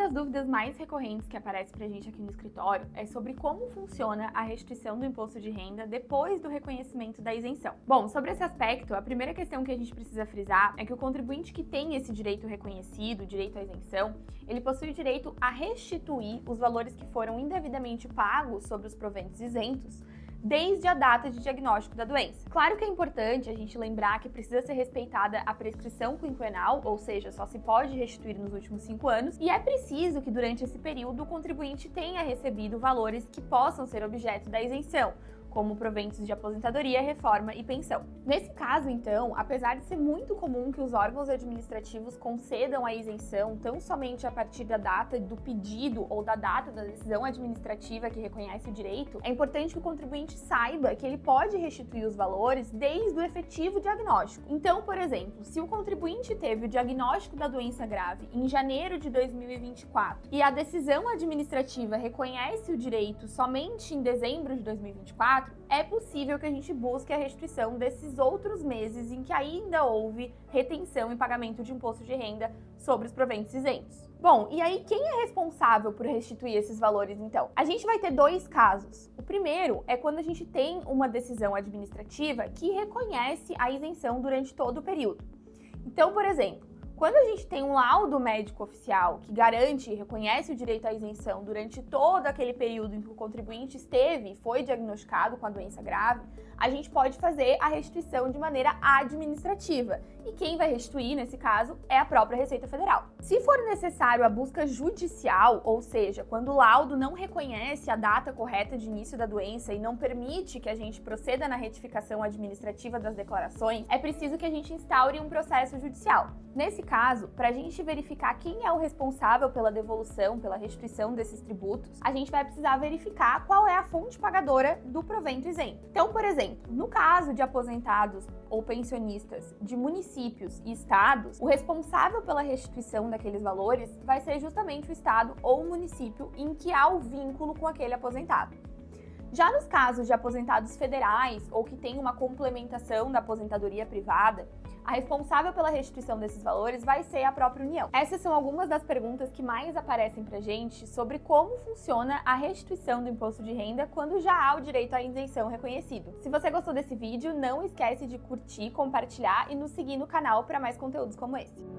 das dúvidas mais recorrentes que aparece pra gente aqui no escritório é sobre como funciona a restituição do imposto de renda depois do reconhecimento da isenção. Bom, sobre esse aspecto, a primeira questão que a gente precisa frisar é que o contribuinte que tem esse direito reconhecido, o direito à isenção, ele possui o direito a restituir os valores que foram indevidamente pagos sobre os proventos isentos desde a data de diagnóstico da doença. Claro que é importante a gente lembrar que precisa ser respeitada a prescrição quinquenal, ou seja, só se pode restituir nos últimos 5 anos, e é preciso que durante esse período o contribuinte tenha recebido valores que possam ser objeto da isenção, como proventos de aposentadoria, reforma e pensão. Nesse caso, então, apesar de ser muito comum que os órgãos administrativos concedam a isenção tão somente a partir da data do pedido ou da data da decisão administrativa que reconhece o direito, é importante que o contribuinte saiba que ele pode restituir os valores desde o efetivo diagnóstico. Então, por exemplo, se o contribuinte teve o diagnóstico da doença grave em janeiro de 2024 e a decisão administrativa reconhece o direito somente em dezembro de 2024, é possível que a gente busque a restituição desses outros meses em que ainda houve retenção e pagamento de imposto de renda sobre os proventos isentos. Bom, e aí quem é responsável por restituir esses valores então? A gente vai ter dois casos. O primeiro é quando a gente tem uma decisão administrativa que reconhece a isenção durante todo o período. Então, por exemplo, quando a gente tem um laudo médico oficial que garante e reconhece o direito à isenção durante todo aquele período em que o contribuinte esteve e foi diagnosticado com a doença grave, a gente pode fazer a restituição de maneira administrativa. E quem vai restituir, nesse caso, é a própria Receita Federal. Se for necessário a busca judicial, ou seja, quando o laudo não reconhece a data correta de início da doença e não permite que a gente proceda na retificação administrativa das declarações, é preciso que a gente instaure um processo judicial. Nesse caso, para a gente verificar quem é o responsável pela devolução, pela restituição desses tributos, a gente vai precisar verificar qual é a fonte pagadora do provento isento. Então, por exemplo, no caso de aposentados ou pensionistas de municípios e estados, o responsável pela restituição daqueles valores vai ser justamente o estado ou o município em que há o vínculo com aquele aposentado. Já nos casos de aposentados federais ou que tem uma complementação da aposentadoria privada, a responsável pela restituição desses valores vai ser a própria União. Essas são algumas das perguntas que mais aparecem pra gente sobre como funciona a restituição do imposto de renda quando já há o direito à isenção reconhecido. Se você gostou desse vídeo, não esquece de curtir, compartilhar e nos seguir no canal para mais conteúdos como esse.